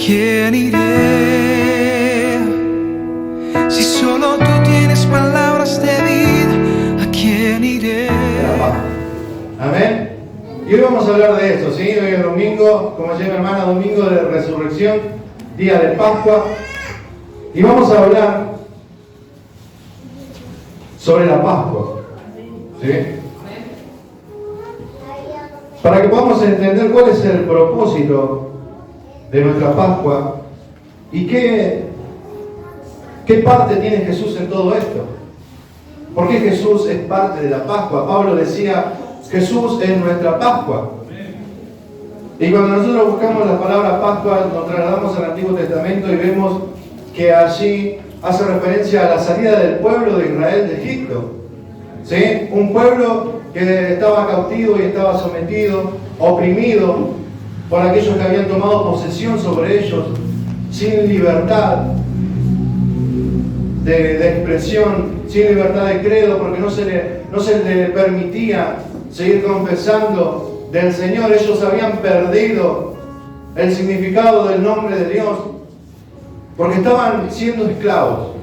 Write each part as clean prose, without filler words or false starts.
quién iré? Si solo tú tienes palabras de vida, ¿a quién iré? Amén. Y hoy vamos a hablar de esto, ¿sí? Hoy es domingo, como decía mi hermana, domingo de resurrección, día de Pascua. Y vamos a hablar sobre la Pascua, ¿sí? Para que podamos entender cuál es el propósito de nuestra Pascua y qué parte tiene Jesús en todo esto. ¿Por qué Jesús es parte de la Pascua? Pablo decía, Jesús es nuestra Pascua. Y cuando nosotros buscamos la palabra Pascua, nos trasladamos al Antiguo Testamento y vemos que allí hace referencia a la salida del pueblo de Israel de Egipto, ¿sí? Un pueblo que estaba cautivo y estaba sometido, oprimido por aquellos que habían tomado posesión sobre ellos, sin libertad de expresión, sin libertad de credo, porque no se le permitía seguir confesando del Señor. Ellos habían perdido el significado del nombre de Dios, porque estaban siendo esclavos.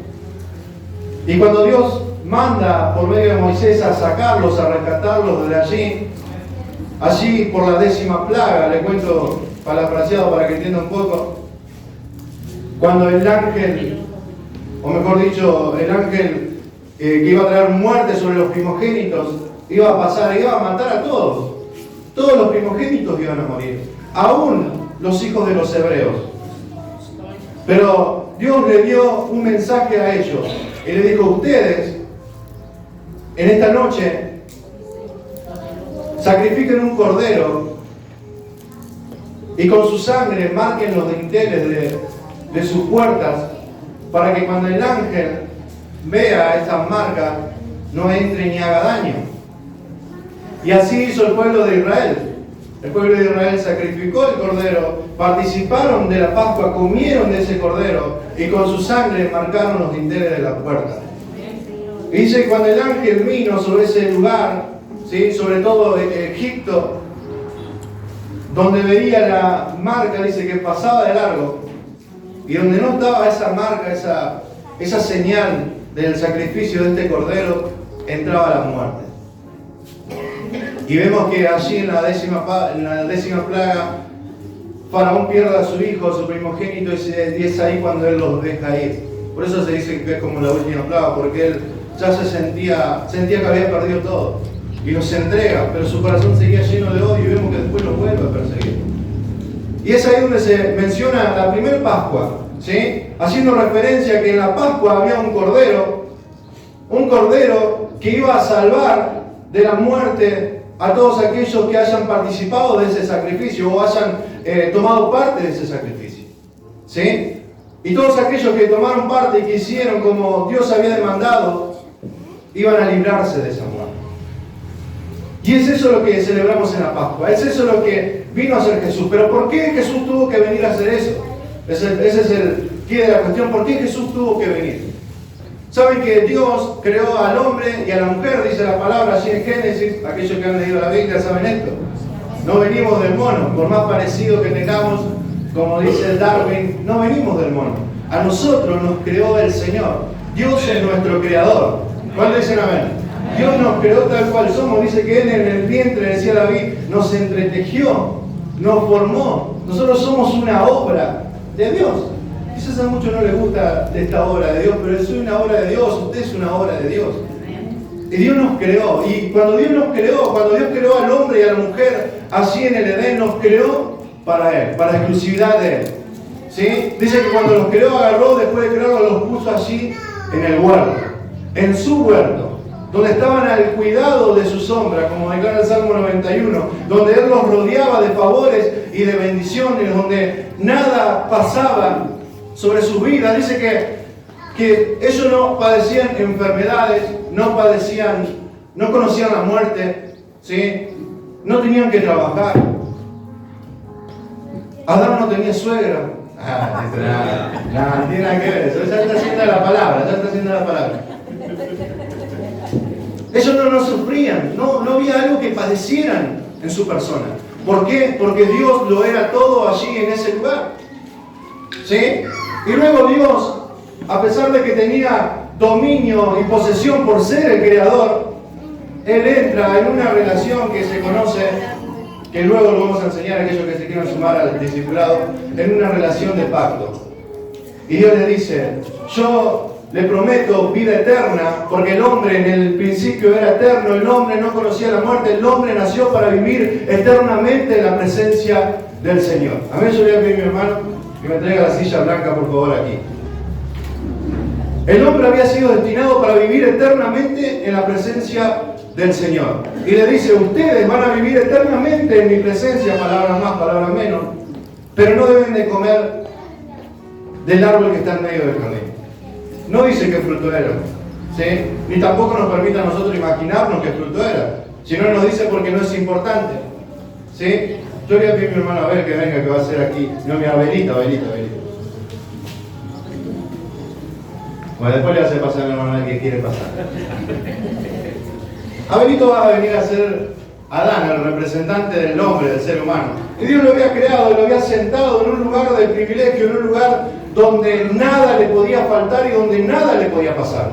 Y cuando Dios manda por medio de Moisés a sacarlos, a rescatarlos de allí por la 10ª plaga, le cuento parafraseado para que entienda un poco, cuando el ángel, o mejor dicho, el ángel que iba a traer muerte sobre los primogénitos, iba a pasar, iba a matar a todos. Todos los primogénitos iban a morir, aún los hijos de los hebreos. Pero Dios le dio un mensaje a ellos y le dijo: ustedes en esta noche sacrifiquen un cordero y con su sangre marquen los dinteles de sus puertas, para que cuando el ángel vea estas marcas no entre ni haga daño. Y así hizo el pueblo de Israel. El pueblo de Israel sacrificó el cordero, participaron de la Pascua, comieron de ese cordero y con su sangre marcaron los dinteles de la puerta. Y dice que cuando el ángel vino sobre ese lugar, ¿sí? Sobre todo Egipto, donde veía la marca, dice que pasaba de largo, y donde no estaba esa marca, esa señal del sacrificio de este cordero, entraba la muerte. Y vemos que allí en la 10ª plaga, Faraón pierde a su hijo, a su primogénito, y es ahí cuando él los deja ir. Por eso se dice que es como la última plaga, porque él ya sentía que había perdido todo. Y los entrega, pero su corazón seguía lleno de odio y vemos que después los vuelve a perseguir. Y es ahí donde se menciona la primera Pascua, ¿sí? Haciendo referencia a que en la Pascua había un cordero que iba a salvar de la muerte a todos aquellos que hayan participado de ese sacrificio o hayan tomado parte de ese sacrificio, ¿sí? Y todos aquellos que tomaron parte y que hicieron como Dios había demandado, iban a librarse de esa muerte. Y es eso lo que celebramos en la Pascua, es eso lo que vino a hacer Jesús. Pero ¿por qué Jesús tuvo que venir a hacer eso? Ese es el quid de la cuestión. ¿Por qué Jesús tuvo que venir? Saben que Dios creó al hombre y a la mujer, dice la palabra allí en Génesis. Aquellos que han leído la Biblia saben esto. No venimos del mono, por más parecido que tengamos, como dice Darwin, no venimos del mono. A nosotros nos creó el Señor. Dios es nuestro creador. ¿Cuál dicen amén? Dios nos creó tal cual somos. Dice que Él en el vientre, decía David, nos entretejió, nos formó. Nosotros somos una obra de Dios. Quizás a muchos no les gusta esta obra de Dios, pero yo soy una obra de Dios, usted es una obra de Dios. Y Dios nos creó. Y cuando Dios creó al hombre y a la mujer, así en el Edén, nos creó para Él, para la exclusividad de Él. ¿Sí? Dice que cuando los creó, agarró, después de crearlos, los puso allí en el huerto, en su huerto, donde estaban al cuidado de su sombra, como declara el Salmo 91, donde Él los rodeaba de favores y de bendiciones, donde nada pasaba sobre su vida. Dice que ellos no padecían enfermedades, no conocían la muerte, ¿sí? No tenían que trabajar. Adán no tenía suegra. No tiene nada que ver eso. Ya está haciendo la palabra. Ellos no sufrían, no había algo que padecieran en su persona. ¿Por qué? Porque Dios lo era todo allí en ese lugar. ¿Sí? Y luego Dios, a pesar de que tenía dominio y posesión por ser el creador, Él entra en una relación que se conoce, que luego lo vamos a enseñar a aquellos que se quieran sumar al discipulado, en una relación de pacto. Y Dios le dice, yo le prometo vida eterna, porque el hombre en el principio era eterno, el hombre no conocía la muerte, el hombre nació para vivir eternamente en la presencia del Señor. Amén. Yo voy a pedir a mi hermano que me traiga la silla blanca, por favor, aquí. El hombre había sido destinado para vivir eternamente en la presencia del Señor. Y le dice, ustedes van a vivir eternamente en mi presencia, palabras más, palabras menos, pero no deben de comer del árbol que está en medio del jardín. No dice qué fruto era, ¿sí? Ni tampoco nos permite a nosotros imaginarnos qué fruto era. Si no nos dice porque no es importante, ¿sí? Yo voy a pedir a mi hermano a ver que venga, que va a hacer aquí. No, mira, velita. Bueno, después le hace pasar a mi hermano el que quiere pasar. Abelito va a venir a ser Adán, el representante del hombre, del ser humano. Y Dios lo había creado, lo había sentado en un lugar de privilegio, en un lugar donde nada le podía faltar y donde nada le podía pasar.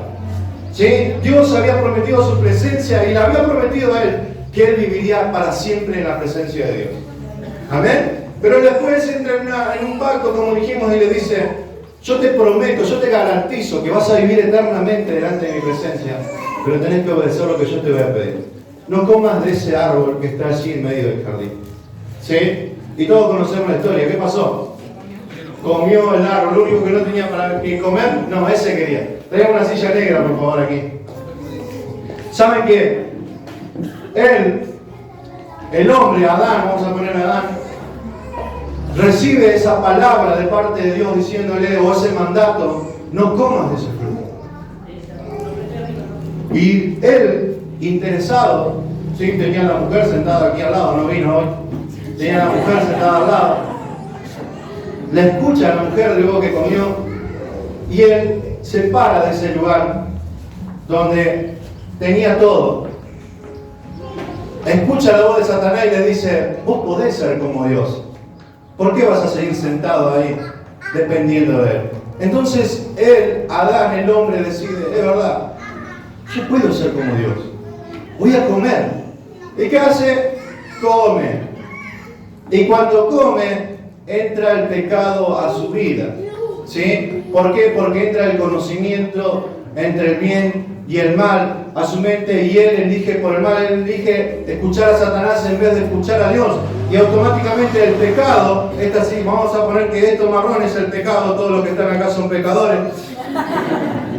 ¿Sí? Dios había prometido su presencia y le había prometido a él que él viviría para siempre en la presencia de Dios. Amén. Pero después entra en un pacto, como dijimos, y le dice, yo te prometo, yo te garantizo que vas a vivir eternamente delante de mi presencia, pero tenés que obedecer lo que yo te voy a pedir. No comas de ese árbol que está allí en medio del jardín. ¿Sí? Y todos conocemos la historia. ¿Qué pasó? Comió el árbol, lo único que no tenía para comer, no, ese quería. Traigamos una silla negra, por favor, aquí. ¿Saben qué? El hombre, Adán, vamos a poner a Adán, recibe esa palabra de parte de Dios diciéndole, o ese mandato, no comas de ese fruto. Y él, interesado, ¿sí? Tenía a la mujer sentada aquí al lado, no vino hoy, tenía a la mujer sentada al lado, le escucha a la mujer luego que comió, y él se para de ese lugar donde tenía todo. Escucha la voz de Satanás y le dice, vos podés ser como Dios. ¿Por qué vas a seguir sentado ahí dependiendo de él? Entonces él, Adán, el hombre, decide, es verdad, yo puedo ser como Dios. Voy a comer. ¿Y qué hace? Come. Y cuando come, entra el pecado a su vida. ¿Sí? ¿Por qué? Porque entra el conocimiento entre el bien y el mal a su mente y él elige por el mal, él elige escuchar a Satanás en vez de escuchar a Dios. Y automáticamente el pecado, esta sí, vamos a poner que esto marrón es el pecado, todos los que están acá son pecadores.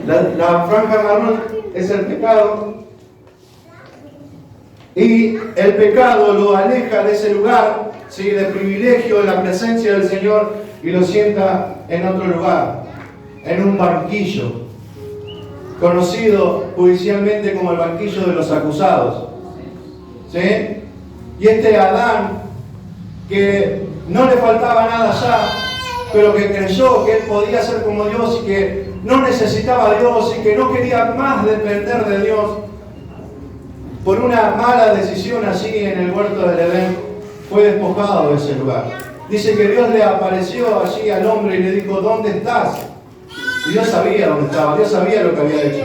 La franja marrón es el pecado. Y el pecado lo aleja de ese lugar, ¿sí? De privilegio, de la presencia del Señor, y lo sienta en otro lugar, en un banquillo, conocido judicialmente como el banquillo de los acusados. ¿Sí? Y este Adán, que no le faltaba nada ya, pero que creyó que él podía ser como Dios y que no necesitaba a Dios y que no quería más depender de Dios, por una mala decisión allí en el huerto del Edén, fue despojado de ese lugar. Dice que Dios le apareció allí al hombre y le dijo, ¿dónde estás? Y Dios sabía dónde estaba, Dios sabía lo que había hecho.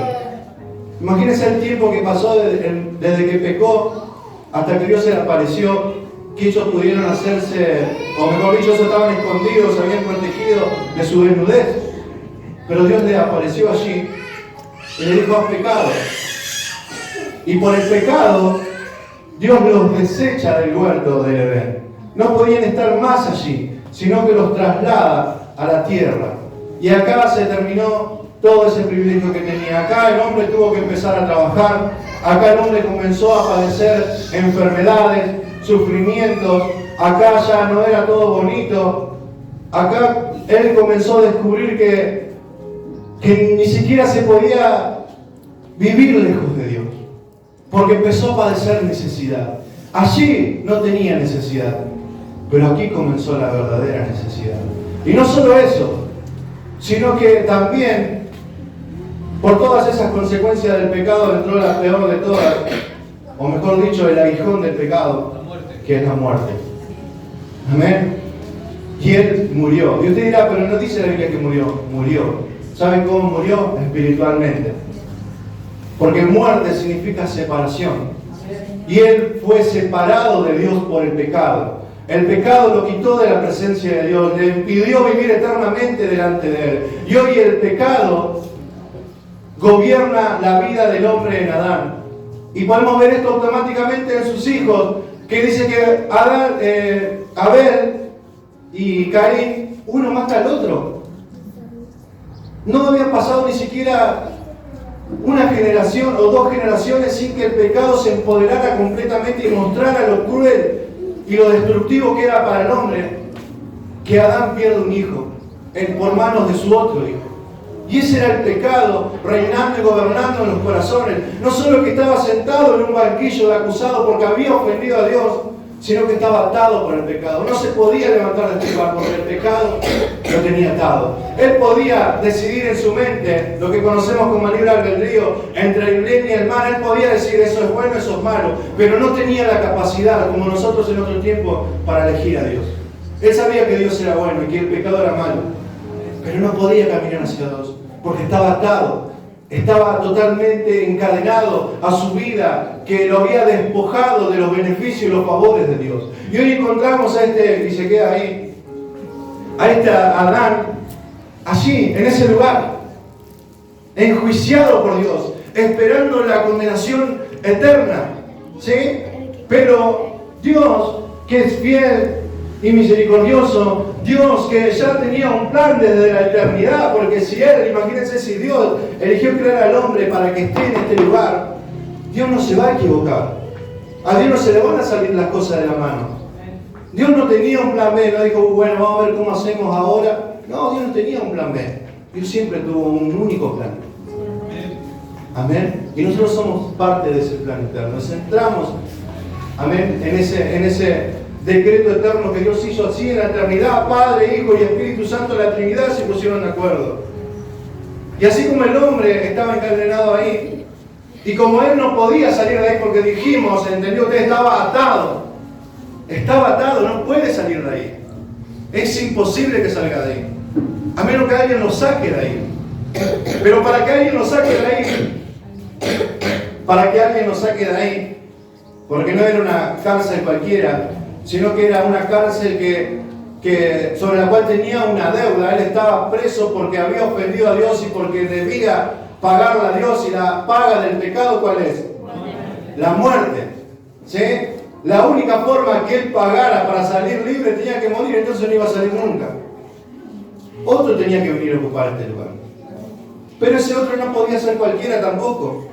Imagínense el tiempo que pasó desde que pecó hasta que Dios se le apareció, que ellos pudieron hacerse, o mejor dicho, ellos estaban escondidos, se habían protegido de su desnudez. Pero Dios le apareció allí y le dijo, has pecado. Y por el pecado, Dios los desecha del huerto del Edén. No podían estar más allí, sino que los traslada a la tierra. Y acá se terminó todo ese privilegio que tenía. Acá el hombre tuvo que empezar a trabajar. Acá el hombre comenzó a padecer enfermedades, sufrimientos. Acá ya no era todo bonito. Acá él comenzó a descubrir que ni siquiera se podía vivir lejos de Dios, porque empezó a padecer necesidad. Allí no tenía necesidad, pero aquí comenzó la verdadera necesidad. Y no solo eso, sino que también, por todas esas consecuencias del pecado, entró la peor de todas, o mejor dicho, el aguijón del pecado, que es la muerte. Amén. Y Él murió. Y usted dirá, pero no dice la Biblia que murió. Murió. ¿Saben cómo murió? Espiritualmente. Porque muerte significa separación. Y Él fue separado de Dios por el pecado. El pecado lo quitó de la presencia de Dios, le impidió vivir eternamente delante de Él. Y hoy el pecado gobierna la vida del hombre en Adán. Y podemos ver esto automáticamente en sus hijos, que dice que Abel y Caín, uno mata al otro. No había pasado ni siquiera una generación o dos generaciones sin que el pecado se empoderara completamente y mostrara lo cruel y lo destructivo que era para el hombre, que Adán pierde un hijo por manos de su otro hijo. Y ese era el pecado reinando y gobernando en los corazones. No solo que estaba sentado en un banquillo de acusado porque había ofendido a Dios, sino que estaba atado por el pecado. No se podía levantar de este lugar porque el pecado lo tenía atado. Él podía decidir en su mente lo que conocemos como el libre albedrío entre el bien y el mal. Él podía decir eso es bueno, eso es malo, pero no tenía la capacidad, como nosotros en otro tiempo, para elegir a Dios. Él sabía que Dios era bueno y que el pecado era malo, pero no podía caminar hacia Dios porque estaba atado. Estaba totalmente encadenado a su vida, que lo había despojado de los beneficios y los favores de Dios. Y hoy encontramos a y se queda ahí, a Adán, allí, en ese lugar, enjuiciado por Dios, esperando la condenación eterna. ¿Sí? Pero Dios, que es fiel y misericordioso, Dios que ya tenía un plan desde la eternidad, porque si Él, imagínense, si Dios eligió crear al hombre para que esté en este lugar, Dios no se va a equivocar. A Dios no se le van a salir las cosas de la mano. Dios no tenía un plan B, no dijo, bueno, vamos a ver cómo hacemos ahora. No, Dios no tenía un plan B. Dios siempre tuvo un único plan. Amén. Y nosotros somos parte de ese plan eterno. Nos centramos, amén, en ese decreto eterno que Dios hizo así en la eternidad. Padre, Hijo y Espíritu Santo, la Trinidad se pusieron de acuerdo. Y así como el hombre estaba encadenado ahí, y como él no podía salir de ahí porque dijimos, entendió, que estaba atado, no puede salir de ahí. Es imposible que salga de ahí, a menos que alguien lo saque de ahí. Pero para que alguien lo saque de ahí, porque no era una cárcel cualquiera, sino que era una cárcel sobre la cual tenía una deuda. Él estaba preso porque había ofendido a Dios y porque debía pagarle a Dios. Y la paga del pecado, ¿cuál es? La muerte. ¿Sí? La única forma que él pagara para salir libre tenía que morir, entonces no iba a salir nunca. Otro tenía que venir a ocupar este lugar. Pero ese otro no podía ser cualquiera tampoco.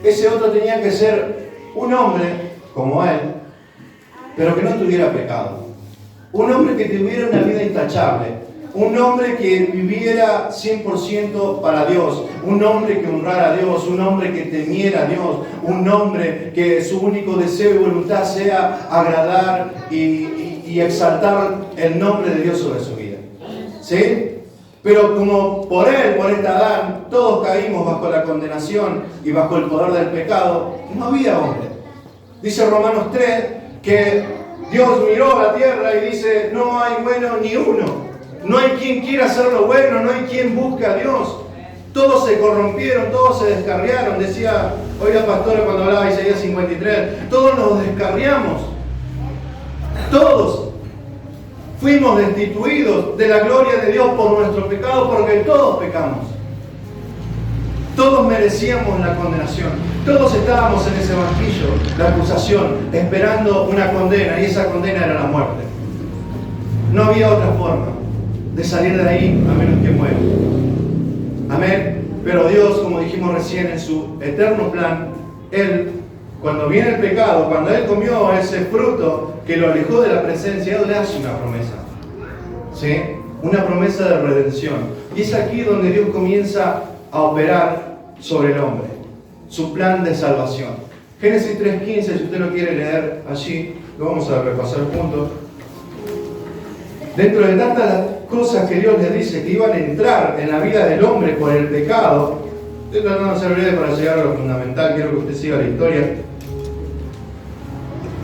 Ese otro tenía que ser un hombre como él, pero que no tuviera pecado. Un hombre que tuviera una vida intachable. Un hombre que viviera 100% para Dios. Un hombre que honrara a Dios. Un hombre que temiera a Dios. Un hombre que su único deseo y voluntad sea agradar y exaltar el nombre de Dios sobre su vida. ¿Sí? Pero como por este Adán, todos caímos bajo la condenación y bajo el poder del pecado, no había hombre. Dice Romanos 3 que Dios miró a la tierra y dice, no hay bueno ni uno. No hay quien quiera hacer lo bueno, no hay quien busque a Dios. Todos se corrompieron, todos se descarriaron. Decía hoy la pastora cuando hablaba de Isaías 53, todos nos descarriamos. Todos fuimos destituidos de la gloria de Dios por nuestro pecado, porque todos pecamos. Todos merecíamos la condenación. Todos estábamos en ese banquillo de acusación, esperando una condena, y esa condena era la muerte. No había otra forma de salir de ahí a menos que muera. Amén. Pero Dios, como dijimos recién, en su eterno plan, Él, cuando viene el pecado, cuando Él comió ese fruto que lo alejó de la presencia, Él le hace una promesa. ¿Sí? Una promesa de redención. Y es aquí donde Dios comienza a operar sobre el hombre. Su plan de salvación. Génesis 3:15, si usted lo quiere leer allí, lo vamos a repasar juntos. Dentro de tantas cosas que Dios le dice que iban a entrar en la vida del hombre por el pecado, no se olvide para llegar a lo fundamental, quiero que usted siga la historia.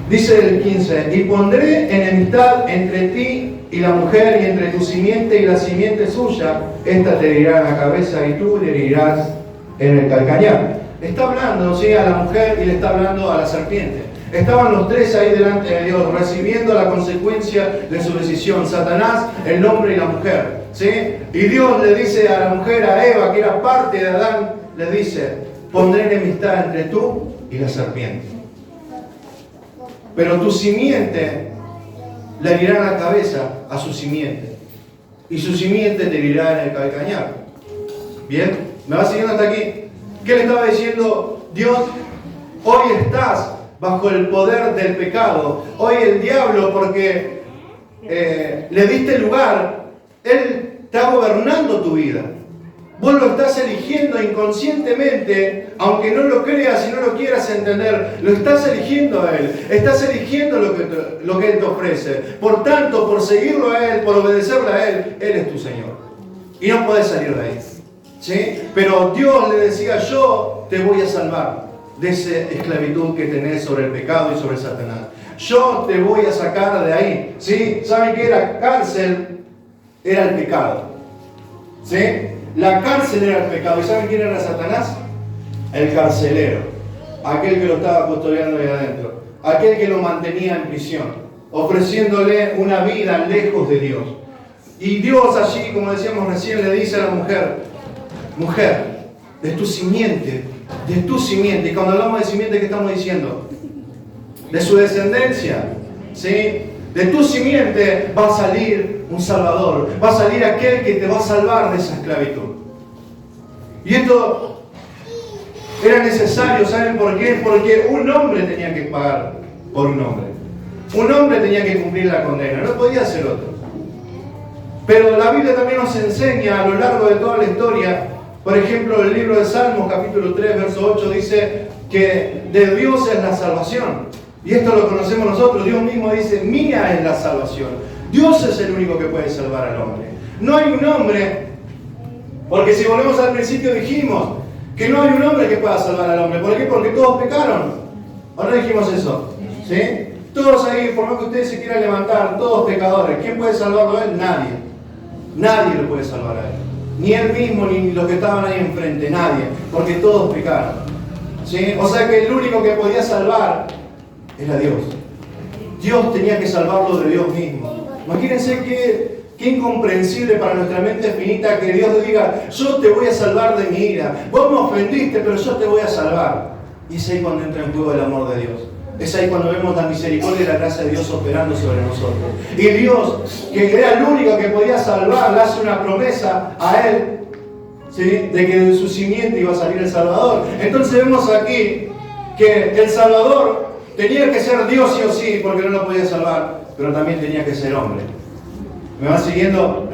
Dice el 15, y pondré enemistad entre ti y la mujer, y entre tu simiente y la simiente suya. Esta te herirá en la cabeza y tú le herirás en el calcañar. Está hablando, ¿sí?, a la mujer y le está hablando a la serpiente. Estaban los tres ahí delante de Dios, recibiendo la consecuencia de su decisión. Satanás, el hombre y la mujer, ¿sí? Y Dios le dice a la mujer, a Eva, que era parte de Adán, le dice, pondré enemistad entre tú y la serpiente. Pero tu simiente le herirá en la cabeza a su simiente, y su simiente te herirá en el calcañar. ¿Bien? ¿Me va siguiendo hasta aquí? ¿Qué le estaba diciendo Dios? Hoy estás bajo el poder del pecado. Hoy el diablo, porque le diste lugar, él está gobernando tu vida. Vos lo estás eligiendo inconscientemente, aunque no lo creas y no lo quieras entender, lo estás eligiendo a Él, estás eligiendo lo que Él te ofrece. Por tanto, por seguirlo a Él, por obedecerle a Él, Él es tu Señor. Y no podés salir de ahí, ¿sí? Pero Dios le decía, yo te voy a salvar de esa esclavitud que tenés sobre el pecado y sobre Satanás. Yo te voy a sacar de ahí, ¿sí? ¿Saben qué? La cárcel era el pecado, ¿sí? La cárcel era el pecado. ¿Y saben quién era Satanás? El carcelero. Aquel que lo estaba custodiando ahí adentro. Aquel que lo mantenía en prisión, ofreciéndole una vida lejos de Dios. Y Dios allí, como decíamos recién, le dice a la mujer, mujer, de tu simiente. Y cuando hablamos de simiente, ¿qué estamos diciendo? De su descendencia, ¿sí? De tu simiente va a salir un Salvador, va a salir aquel que te va a salvar de esa esclavitud. Y esto era necesario, ¿saben por qué? Porque un hombre tenía que pagar por un hombre. Un hombre tenía que cumplir la condena, no podía ser otro. Pero la Biblia también nos enseña a lo largo de toda la historia, por ejemplo, el libro de Salmos, capítulo 3, verso 8, dice que de Dios es la salvación. Y esto lo conocemos nosotros. Dios mismo dice, mía es la salvación. Dios es el único que puede salvar al hombre. No hay un hombre, porque si volvemos al principio dijimos que no hay un hombre que pueda salvar al hombre. ¿Por qué? Porque todos pecaron. ¿O no dijimos eso? ¿Sí? Todos ahí, por más que ustedes se quieran levantar, todos pecadores. ¿Quién puede salvarlo a él? Nadie. Nadie lo puede salvar a él. Ni él mismo, ni los que estaban ahí enfrente. Nadie. Porque todos pecaron. ¿Sí? O sea que el único que podía salvar era Dios. Dios tenía que salvarlo de Dios mismo. Imagínense qué incomprensible para nuestra mente finita que Dios le diga, yo te voy a salvar de mi ira. Vos me ofendiste, pero yo te voy a salvar. Y es ahí cuando entra en juego el amor de Dios. Es ahí cuando vemos la misericordia y la gracia de Dios operando sobre nosotros. Y Dios, que era el único que podía salvar, le hace una promesa a él, ¿sí?, de que de su simiente iba a salir el Salvador. Entonces vemos aquí que el Salvador tenía que ser Dios sí o sí, porque no lo podía salvar, pero también tenía que ser hombre. ¿Me van siguiendo?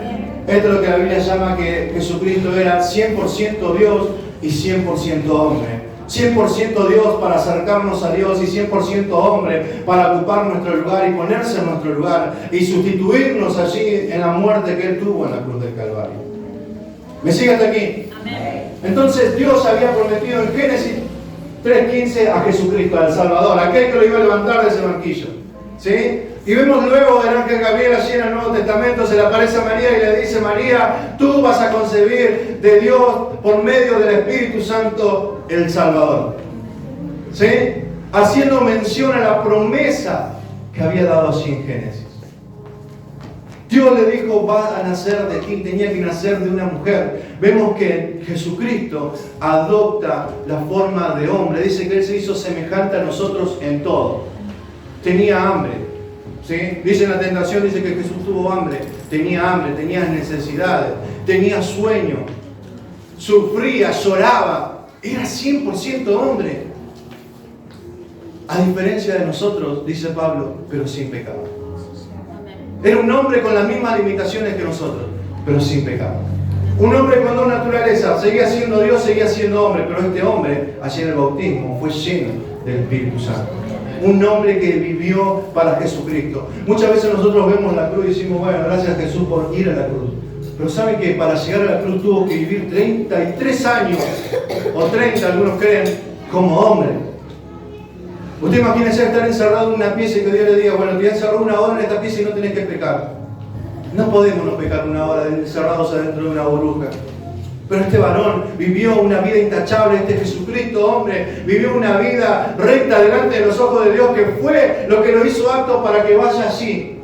Esto es lo que la Biblia llama que Jesucristo era 100% Dios y 100% hombre. 100% Dios para acercarnos a Dios y 100% hombre para ocupar nuestro lugar y ponerse en nuestro lugar y sustituirnos allí en la muerte que Él tuvo en la cruz del Calvario. ¿Me sigue hasta aquí? Amén. Entonces Dios había prometido en Génesis 3:15 a Jesucristo, al Salvador, aquel que lo iba a levantar de ese banquillo, ¿sí? Y vemos luego el ángel Gabriel allí en el Nuevo Testamento, se le aparece a María y le dice, María, tú vas a concebir de Dios por medio del Espíritu Santo el Salvador, ¿sí? Haciendo mención a la promesa que había dado allí en Génesis. Dios le dijo, va a nacer de ti, tenía que nacer de una mujer. Vemos que Jesucristo adopta la forma de hombre. Dice que Él se hizo semejante a nosotros en todo. Tenía hambre, ¿sí? Dice en la tentación, dice que Jesús tuvo hambre, tenía necesidades, tenía sueño, sufría, lloraba. Era 100% hombre. A diferencia de nosotros, dice Pablo, pero sin pecado. Era un hombre con las mismas limitaciones que nosotros, pero sin pecado. Un hombre con dos naturalezas, seguía siendo Dios, seguía siendo hombre, pero este hombre, allí en el bautismo, fue lleno del Espíritu Santo. Un hombre que vivió para Jesucristo. Muchas veces nosotros vemos la cruz y decimos, bueno, gracias a Jesús por ir a la cruz. Pero ¿saben que para llegar a la cruz tuvo que vivir 33 años, o 30, algunos creen, como hombre? Usted imagínese estar encerrado en una pieza y que Dios le diga, bueno, te encerró una hora en esta pieza y no tenés que pecar. No podemos no pecar una hora encerrados adentro de una burbuja. Pero este varón vivió una vida intachable, este Jesucristo, hombre, vivió una vida recta delante de los ojos de Dios, que fue lo que lo hizo apto para que vaya allí,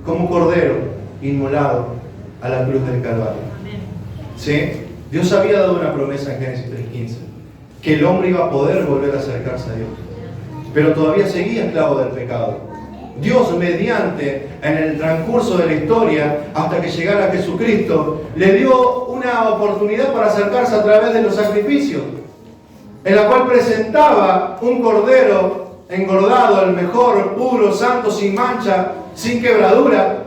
como cordero, inmolado a la cruz del Calvario. ¿Sí? Dios había dado una promesa en Génesis 3:15, que el hombre iba a poder volver a acercarse a Dios, pero todavía seguía esclavo del pecado. Dios, mediante, en el transcurso de la historia, hasta que llegara Jesucristo, le dio una oportunidad para acercarse a través de los sacrificios, en la cual presentaba un cordero engordado, el mejor, puro, santo, sin mancha, sin quebradura.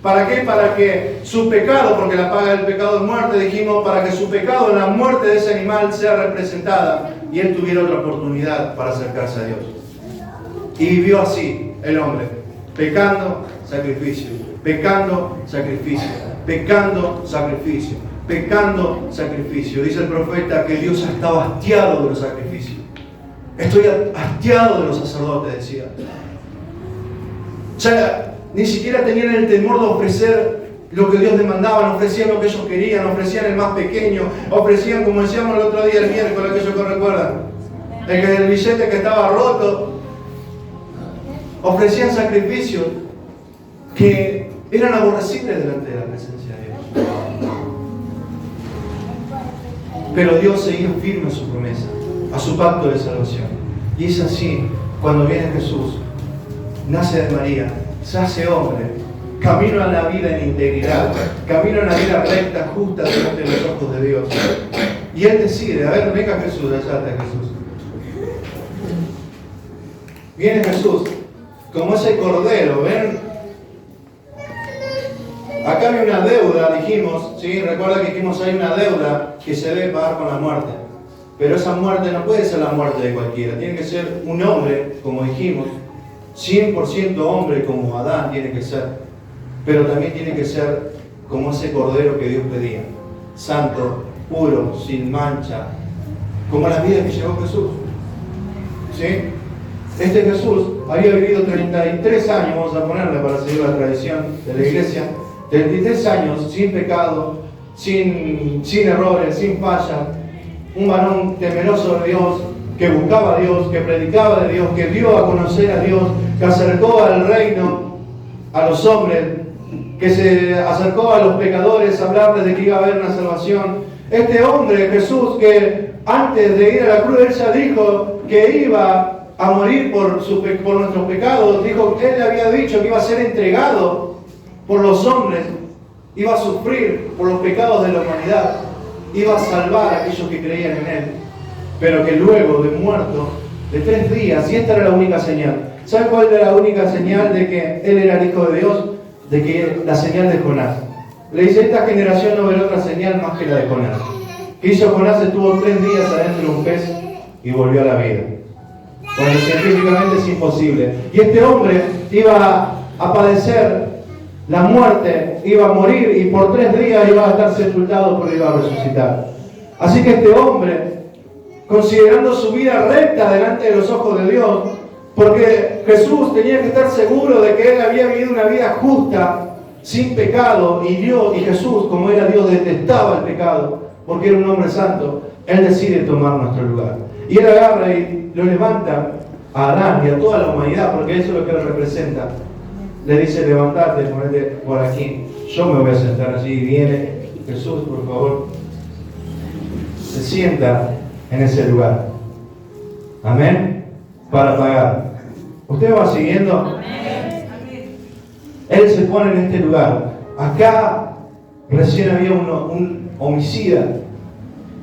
¿Para qué? Para que su pecado, porque la paga del pecado es muerte, dijimos, para que su pecado en la muerte de ese animal sea representada y él tuviera otra oportunidad para acercarse a Dios. Y vivió así el hombre, pecando, sacrificio, pecando, sacrificio, pecando, sacrificio, pecando, sacrificio. Dice el profeta que Dios estaba hastiado de los sacrificios. Estoy hastiado de los sacerdotes, decía. O sea, ni siquiera tenían el temor de ofrecer lo que Dios demandaba, ofrecían lo que ellos querían, ofrecían el más pequeño, ofrecían, como decíamos el otro día, el miércoles, aquellos que recuerdan, el billete que estaba roto. Ofrecían sacrificios que eran aborrecibles delante de la presencia de Dios. Pero Dios seguía firme en su promesa, a su pacto de salvación. Y es así, cuando viene Jesús, nace de María, se hace hombre, camino a la vida en integridad, camino a la vida recta, justa delante de los ojos de Dios. Y Él decide, a ver, venga Jesús, allá está Jesús. Viene Jesús, como ese cordero, ¿ven? Acá hay una deuda, dijimos, ¿sí? Recuerda que dijimos hay una deuda que se debe pagar con la muerte. Pero esa muerte no puede ser la muerte de cualquiera. Tiene que ser un hombre, como dijimos, 100% hombre como Adán tiene que ser. Pero también tiene que ser como ese cordero que Dios pedía. Santo, puro, sin mancha. Como la vida que llevó Jesús. ¿Sí? Este Jesús había vivido 33 años, vamos a ponerle para seguir la tradición de la iglesia, 33 años sin pecado, sin errores, sin falla, un varón temeroso de Dios, que buscaba a Dios, que predicaba de Dios, que dio a conocer a Dios, que acercó al reino a los hombres, que se acercó a los pecadores a hablarles de que iba a haber una salvación. Este hombre, Jesús, que antes de ir a la cruz, él ya dijo que iba a morir por nuestros pecados. Dijo que él había dicho que iba a ser entregado por los hombres, iba a sufrir por los pecados de la humanidad, iba a salvar a aquellos que creían en él, pero que luego de muerto, de 3 días, y esta era la única señal. ¿Saben cuál era la única señal de que él era el Hijo de Dios? De que la señal de Jonás. Le dice, esta generación no verá otra señal más que la de Jonás. ¿Qué hizo Jonás? Estuvo 3 días adentro de un pez y volvió a la vida. Cuando científicamente es imposible. Y este hombre iba a padecer la muerte, iba a morir y por 3 días iba a estar sepultado, pero iba a resucitar. Así que este hombre, considerando su vida recta delante de los ojos de Dios, porque Jesús tenía que estar seguro de que él había vivido una vida justa, sin pecado, y Jesús, como era Dios, detestaba el pecado, porque era un hombre santo. Él decide tomar nuestro lugar. Y él agarra y lo levanta a Adán y a toda la humanidad, porque eso es lo que él representa. Le dice, levantate, ponete por aquí. Yo me voy a sentar allí. Y viene Jesús, por favor. Se sienta en ese lugar. Amén. Para pagar. ¿Usted va siguiendo? Amén. Él se pone en este lugar. Acá recién había un homicida,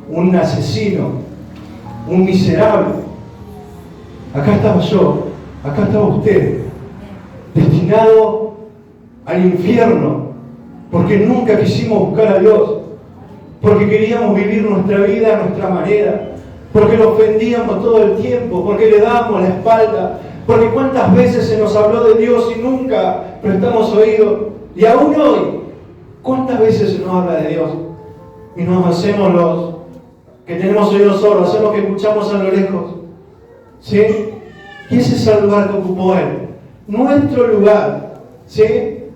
un asesino, un miserable. Acá estaba yo, acá estaba usted, destinado al infierno, porque nunca quisimos buscar a Dios, porque queríamos vivir nuestra vida a nuestra manera, porque lo ofendíamos todo el tiempo, porque le dábamos la espalda, porque cuántas veces se nos habló de Dios y nunca prestamos oído. Y aún hoy, ¿cuántas veces se nos habla de Dios? Y nos hacemos los que tenemos oídos sordos, hacemos que escuchamos a lo lejos. ¿Sí? Y ese es el lugar que ocupó Él. Nuestro lugar, ¿sí?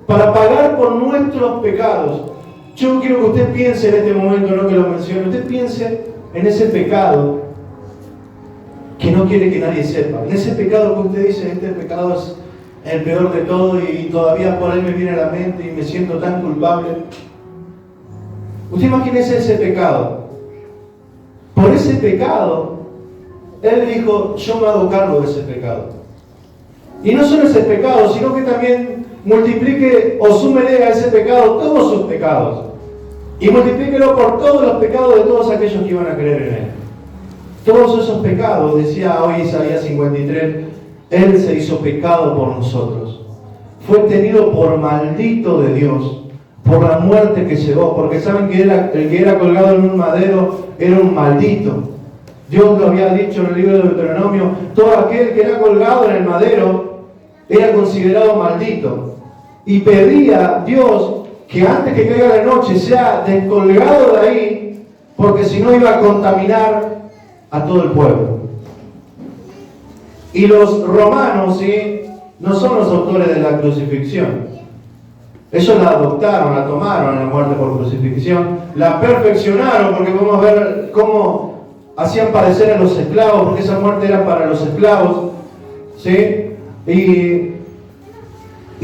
Para pagar por nuestros pecados. Yo quiero que usted piense en este momento, no que lo mencione, usted piense en ese pecado que no quiere que nadie sepa. En ese pecado que usted dice, este pecado es el peor de todo y todavía por él me viene a la mente y me siento tan culpable. Usted imagínese ese pecado. Por ese pecado, Él dijo, yo me hago cargo de ese pecado. Y no solo ese pecado, sino que también multiplique o súmele a ese pecado todos sus pecados. Y multiplíquelo por todos los pecados de todos aquellos que iban a creer en Él. Todos esos pecados, decía hoy Isaías 53, Él se hizo pecado por nosotros. Fue tenido por maldito de Dios, por la muerte que llevó, porque saben que el que era colgado en un madero era un maldito. Dios lo había dicho en el libro de Deuteronomio, todo aquel que era colgado en el madero era considerado maldito. Y pedía Dios que antes que caiga la noche sea descolgado de ahí, porque si no iba a contaminar a todo el pueblo. Y los romanos, ¿sí?, no son los autores de la crucifixión. Ellos la adoptaron, la tomaron en la muerte por crucifixión, la perfeccionaron, porque podemos ver cómo hacían padecer a los esclavos, porque esa muerte era para los esclavos, ¿sí? Y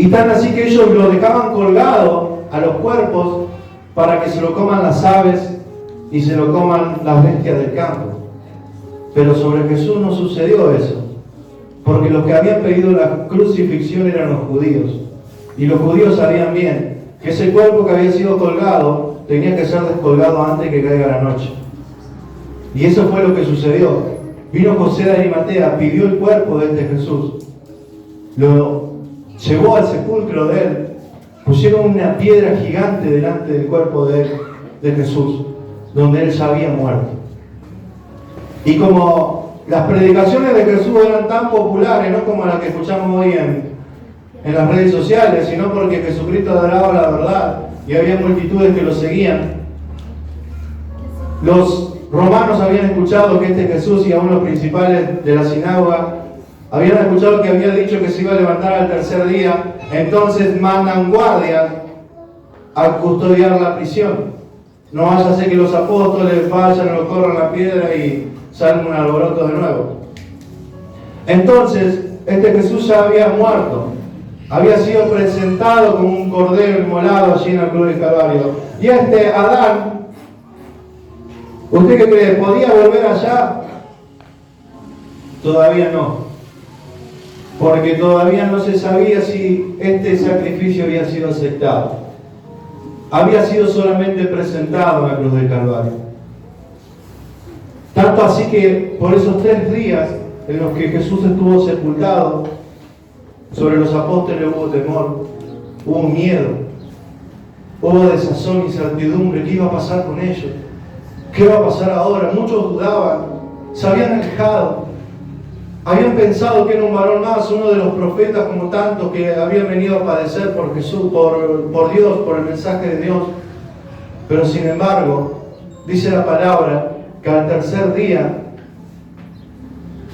tan así que ellos lo dejaban colgado a los cuerpos para que se lo coman las aves y se lo coman las bestias del campo. Pero sobre Jesús no sucedió eso, porque los que habían pedido la crucifixión eran los judíos. Y los judíos sabían bien que ese cuerpo que había sido colgado tenía que ser descolgado antes que caiga la noche. Y eso fue lo que sucedió. Vino José de Arimatea, pidió el cuerpo de este Jesús, lo llevó al sepulcro de él, pusieron una piedra gigante delante del cuerpo de Jesús, donde él ya había muerto. Y como las predicaciones de Jesús eran tan populares, no como las que escuchamos hoy en las redes sociales, sino porque Jesucristo adoraba la verdad y había multitudes que lo seguían. Los romanos habían escuchado que este Jesús y aún los principales de la sinagoga habían escuchado que había dicho que se iba a levantar al tercer día, entonces mandan guardias a custodiar la prisión. No vaya a ser que los apóstoles vayan o corran la piedra y salga un alboroto de nuevo. Entonces, este Jesús ya había muerto. Había sido presentado como un cordero inmolado allí en la cruz del Calvario. Y este Adán, ¿usted qué cree? ¿Podía volver allá? Todavía no. Porque todavía no se sabía si este sacrificio había sido aceptado. Había sido solamente presentado en la cruz del Calvario. Tanto así que por esos 3 días en los que Jesús estuvo sepultado, sobre los apóstoles hubo temor, hubo miedo, hubo desazón, incertidumbre. ¿Qué iba a pasar con ellos? ¿Qué va a pasar ahora? Muchos dudaban, se habían alejado, habían pensado que era un varón más, uno de los profetas como tantos que habían venido a padecer por Jesús, por Dios, por el mensaje de Dios. Pero sin embargo, dice la palabra que al tercer día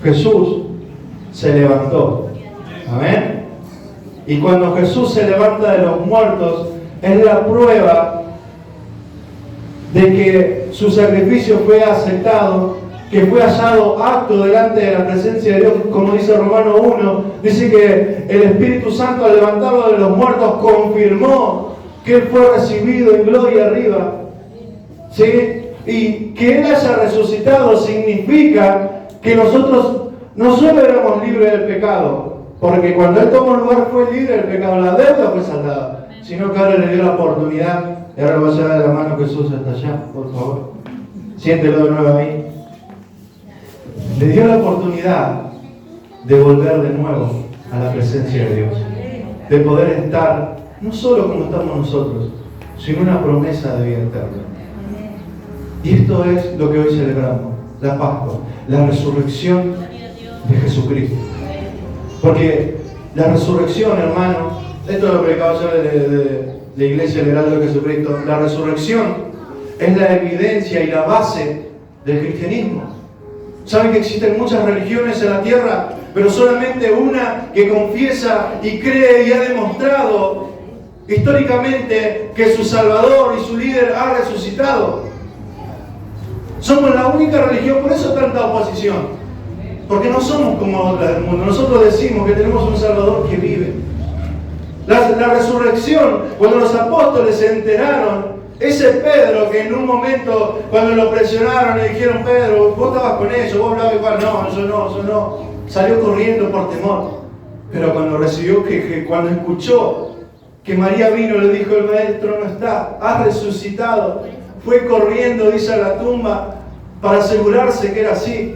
Jesús se levantó. Amén. Y cuando Jesús se levanta de los muertos, es la prueba de que su sacrificio fue aceptado, que fue hallado apto delante de la presencia de Dios. Como dice Romanos 1, dice que el Espíritu Santo al levantarlo de los muertos confirmó que Él fue recibido en gloria arriba. ¿Sí? Y que Él haya resucitado significa que nosotros no solo éramos libres del pecado, porque cuando Él tomó lugar fue libre del pecado, la deuda fue saldada, sino que ahora le dio la oportunidad. Y ahora lo va a llevar de la mano Jesús hasta allá, por favor. Siéntelo de nuevo ahí. Le dio la oportunidad de volver de nuevo a la presencia de Dios, de poder estar, no solo como estamos nosotros, sino una promesa de vida eterna. Y esto es lo que hoy celebramos, la Pascua, la resurrección de Jesucristo. Porque la resurrección, hermano, esto lo predicaba yo de la Iglesia del Heraldo de Jesucristo, la resurrección es la evidencia y la base del cristianismo. ¿Saben que existen muchas religiones en la tierra, pero solamente una que confiesa y cree y ha demostrado históricamente que su Salvador y su líder ha resucitado? Somos la única religión, por eso tanta oposición. Porque no somos como otras del mundo. Nosotros decimos que tenemos un Salvador que vive. La resurrección, cuando los apóstoles se enteraron, ese Pedro que en un momento, cuando lo presionaron, le dijeron: Pedro, vos estabas con ellos, vos hablabas igual. No, yo no. Salió corriendo por temor. Pero cuando recibió, cuando escuchó que María vino, le dijo: el maestro no está, ha resucitado. Fue corriendo, dice, a la tumba para asegurarse que era así.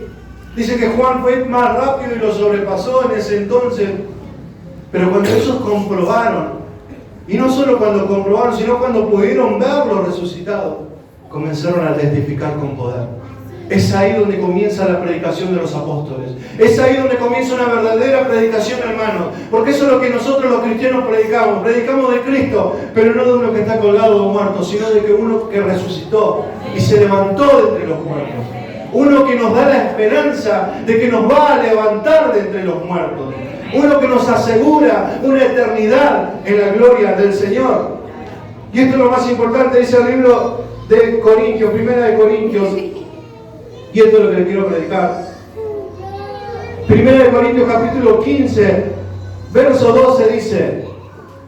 Dice que Juan fue más rápido y lo sobrepasó en ese entonces. Pero cuando ellos comprobaron, y no solo cuando comprobaron, sino cuando pudieron verlo resucitado, comenzaron a testificar con poder. Es ahí donde comienza la predicación de los apóstoles. Es ahí donde comienza una verdadera predicación, hermanos. Porque eso es lo que nosotros los cristianos predicamos. Predicamos de Cristo, pero no de uno que está colgado o muerto, sino de que uno que resucitó y se levantó de entre los muertos. Uno que nos da la esperanza de que nos va a levantar de entre los muertos. Uno que nos asegura una eternidad en la gloria del Señor. Y esto es lo más importante, dice el libro de Corintios, Primera de Corintios. Y esto es lo que les quiero predicar. Primera de Corintios capítulo 15, verso 12 dice: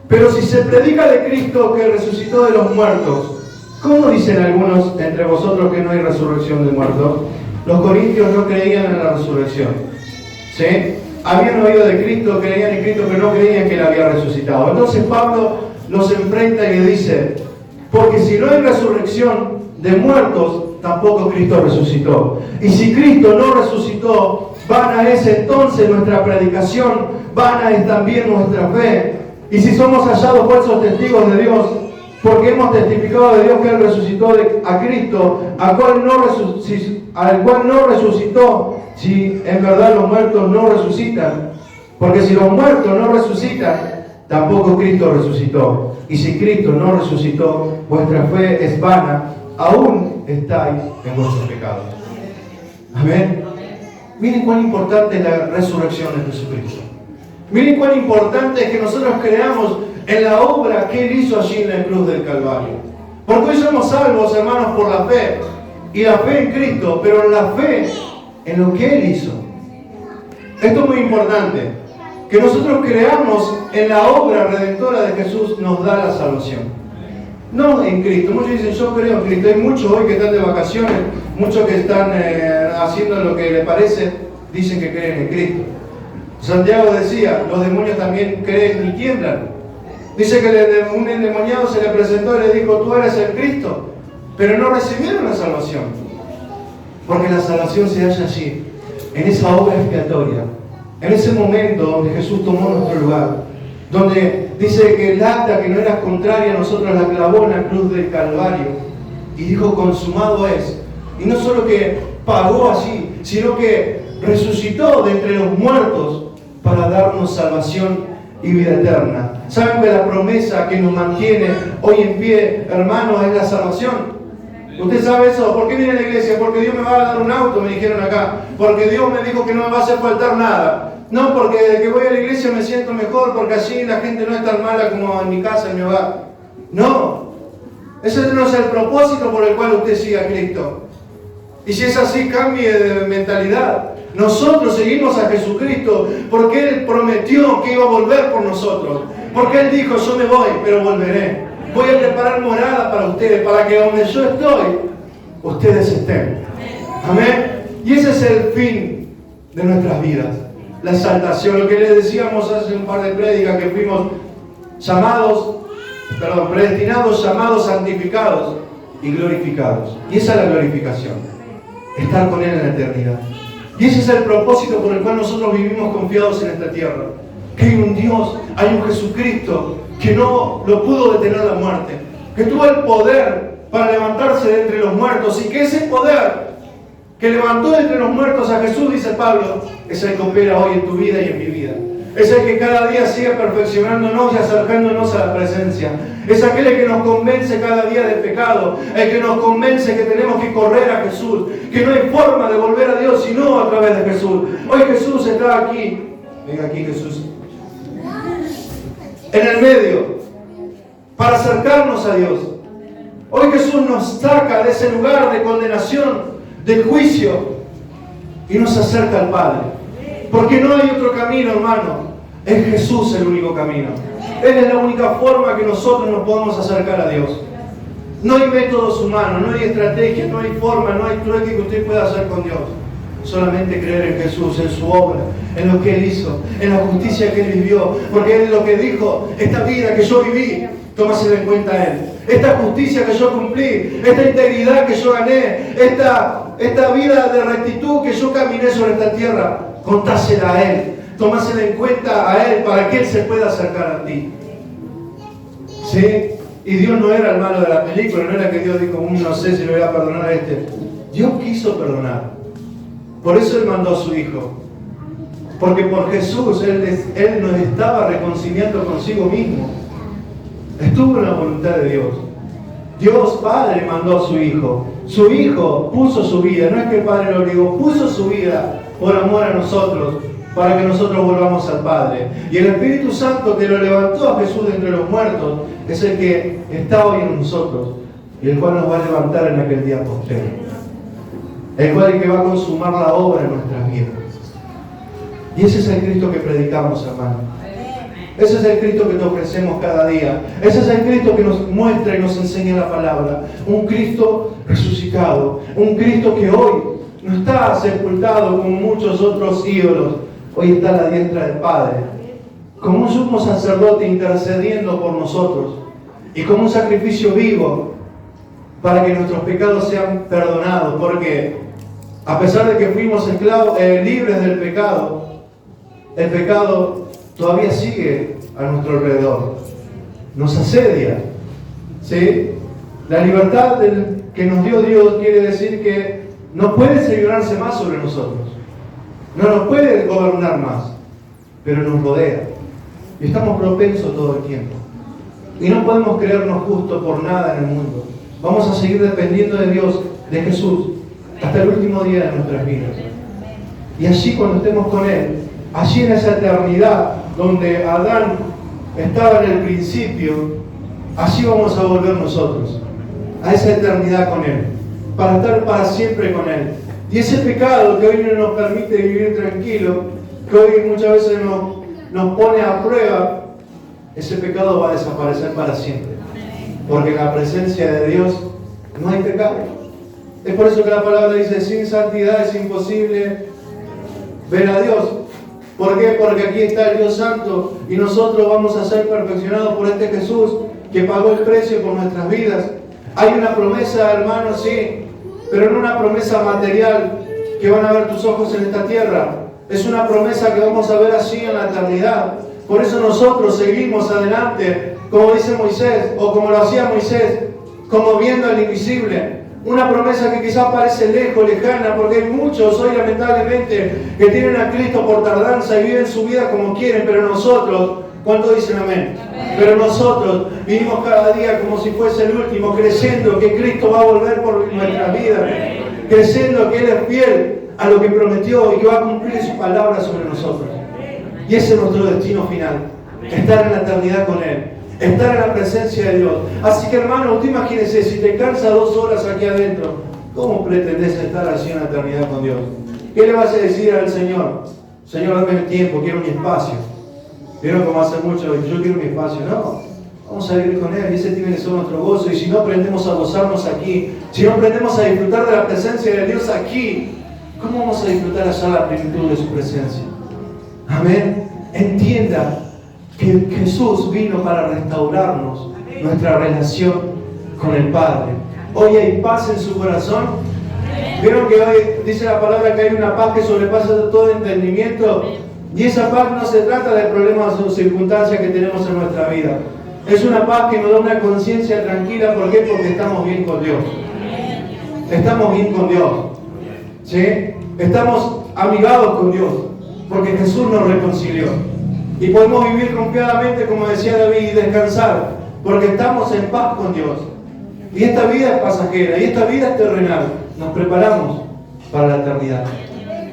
pero si se predica de Cristo que resucitó de los muertos, ¿cómo dicen algunos entre vosotros que no hay resurrección de muertos? Los corintios no creían en la resurrección. ¿Sí? Habían oído de Cristo, creían en Cristo, pero no creían que Él había resucitado. Entonces Pablo los enfrenta y le dice: porque si no hay resurrección de muertos, tampoco Cristo resucitó. Y si Cristo no resucitó, vana es entonces nuestra predicación, vana es también nuestra fe. Y si somos hallados falsos testigos de Dios, porque hemos testificado de Dios que Él resucitó a Cristo, al cual no resucitó, si en verdad los muertos no resucitan. Porque si los muertos no resucitan, tampoco Cristo resucitó. Y si Cristo no resucitó, vuestra fe es vana, aún estáis en vuestros pecados. Amén. Miren cuán importante es la resurrección de Jesucristo. Miren cuán importante es que nosotros creamos en la obra que Él hizo allí en la cruz del Calvario. Porque hoy somos salvos, hermanos, por la fe. Y la fe en Cristo, pero la fe en lo que Él hizo. Esto es muy importante. Que nosotros creamos en la obra redentora de Jesús nos da la salvación. No en Cristo. Muchos dicen: yo creo en Cristo. Hay muchos hoy que están de vacaciones, muchos que están haciendo lo que les parece, dicen que creen en Cristo. Santiago decía: los demonios también creen y tiemblan. Dice que un endemoniado se le presentó y le dijo: tú eres el Cristo. Pero no recibieron la salvación. Porque la salvación se halla allí, en esa obra expiatoria, en ese momento donde Jesús tomó nuestro lugar, donde dice que el acta que no era contraria a nosotros la clavó en la cruz del Calvario y dijo: consumado es. Y no solo que pagó allí, sino que resucitó de entre los muertos para darnos salvación y vida eterna. ¿Saben que la promesa que nos mantiene hoy en pie, hermanos, es la salvación? ¿Usted sabe eso? ¿Por qué viene a la iglesia? Porque Dios me va a dar un auto, me dijeron acá. Porque Dios me dijo que no me va a hacer faltar nada. No, porque desde que voy a la iglesia me siento mejor, porque allí la gente no es tan mala como en mi casa, en mi hogar. No. Ese no es el propósito por el cual usted sigue a Cristo. Y si es así, cambie de mentalidad. Nosotros seguimos a Jesucristo porque Él prometió que iba a volver por nosotros. Porque Él dijo: yo me voy, pero volveré. Voy a preparar morada para ustedes, para que donde yo estoy, ustedes estén. Amén. Y ese es el fin de nuestras vidas. La exaltación, lo que les decíamos hace un par de prédicas, que fuimos predestinados, llamados, santificados y glorificados. Y esa es la glorificación. Estar con Él en la eternidad. Y ese es el propósito por el cual nosotros vivimos confiados en esta tierra. Que hay un Dios, hay un Jesucristo que no lo pudo detener la muerte, que tuvo el poder para levantarse de entre los muertos, y que ese poder que levantó de entre los muertos a Jesús, dice Pablo, es el que opera hoy en tu vida y en mi vida. Es el que cada día sigue perfeccionándonos y acercándonos a la presencia. Es aquel que nos convence cada día del pecado. El que nos convence que tenemos que correr a Jesús. Que no hay forma de volver a Dios sino a través de Jesús. Hoy Jesús está aquí. Venga aquí Jesús. En el medio. Para acercarnos a Dios. Hoy Jesús nos saca de ese lugar de condenación, del juicio. Y nos acerca al Padre. Porque no hay otro camino, hermano. Es Jesús el único camino. Él es la única forma que nosotros nos podamos acercar a Dios. No hay métodos humanos, no hay estrategia, no hay forma, no hay trueque que usted pueda hacer con Dios. Solamente creer en Jesús, en su obra, en lo que Él hizo, en la justicia que Él vivió. Porque Él es lo que dijo, esta vida que yo viví, tómasela en cuenta a Él. Esta justicia que yo cumplí, esta integridad que yo gané, esta vida de rectitud que yo caminé sobre esta tierra, contásela a Él. Tómasela en cuenta a Él para que Él se pueda acercar a ti. ¿Sí? Y Dios no era el malo de la película, no era que Dios dijo, no sé si le voy a perdonar a este. Dios quiso perdonar. Por eso Él mandó a su Hijo. Porque por Jesús Él nos estaba reconciliando consigo mismo. Estuvo en la voluntad de Dios. Dios Padre mandó a su Hijo. Su Hijo puso su vida, no es que el Padre lo obligó, puso su vida por amor a nosotros, para que nosotros volvamos al Padre. Y el Espíritu Santo que lo levantó a Jesús de entre los muertos, es el que está hoy en nosotros, y el cual nos va a levantar en aquel día postrero. El cual es el que va a consumar la obra en nuestras vidas. Y ese es el Cristo que predicamos, hermano. Ese es el Cristo que te ofrecemos cada día. Ese es el Cristo que nos muestra y nos enseña la palabra. Un Cristo resucitado. Un Cristo que hoy no está sepultado como muchos otros ídolos. Hoy está a la diestra del Padre. Como un sumo sacerdote intercediendo por nosotros. Y como un sacrificio vivo para que nuestros pecados sean perdonados. Porque a pesar de que fuimos esclavos, libres del pecado, el pecado todavía sigue a nuestro alrededor. Nos asedia. ¿Sí? La libertad que nos dio Dios quiere decir que no puede señorarse más sobre nosotros. No nos puede gobernar más. Pero nos rodea. Y estamos propensos todo el tiempo. Y no podemos creernos justos por nada en el mundo. Vamos a seguir dependiendo de Dios, de Jesús, hasta el último día de nuestras vidas. Y así cuando estemos con Él, allí en esa eternidad donde Adán estaba en el principio, así vamos a volver nosotros, a esa eternidad con Él, para estar para siempre con Él. Y ese pecado que hoy no nos permite vivir tranquilo, que hoy muchas veces nos pone a prueba, ese pecado va a desaparecer para siempre. Porque en la presencia de Dios no hay pecado. Es por eso que la palabra dice, sin santidad es imposible ver a Dios. ¿Por qué? Porque aquí está el Dios Santo y nosotros vamos a ser perfeccionados por este Jesús que pagó el precio por nuestras vidas. Hay una promesa, hermanos, sí, pero no una promesa material que van a ver tus ojos en esta tierra. Es una promesa que vamos a ver así en la eternidad. Por eso nosotros seguimos adelante, como dice Moisés, o como lo hacía Moisés, como viendo el invisible. Una promesa que quizás parece lejos, lejana, porque hay muchos hoy lamentablemente que tienen a Cristo por tardanza y viven su vida como quieren, pero nosotros, ¿cuántos dicen amén? Pero nosotros vivimos cada día como si fuese el último, creyendo que Cristo va a volver por nuestra vida, creyendo que Él es fiel a lo que prometió y que va a cumplir su palabra sobre nosotros. Y ese es nuestro destino final, estar en la eternidad con Él. Estar en la presencia de Dios. Así que hermano, usted imagínese, si te cansa 2 horas aquí adentro, ¿cómo pretendes estar así en la eternidad con Dios? ¿Qué le vas a decir al Señor? Señor, dame el tiempo, quiero mi espacio. Vieron como hace mucho, yo quiero mi espacio. No, vamos a vivir con Él y ese tiene que ser nuestro gozo. Y si no aprendemos a gozarnos aquí, si no aprendemos a disfrutar de la presencia de Dios aquí, ¿cómo vamos a disfrutar allá la plenitud de su presencia? Amén. Entienda que Jesús vino para restaurarnos nuestra relación con el Padre. Hoy hay paz en su corazón. Vieron que hoy dice la palabra que hay una paz que sobrepasa todo entendimiento. Y esa paz no se trata de problemas o circunstancias que tenemos en nuestra vida. Es una paz que nos da una conciencia tranquila. ¿Por qué? Porque estamos bien con Dios. Estamos bien con Dios. ¿Sí? Estamos amigados con Dios. Porque Jesús nos reconcilió. Y podemos vivir confiadamente, como decía David, y descansar, porque estamos en paz con Dios. Y esta vida es pasajera, y esta vida es terrenal. Nos preparamos para la eternidad,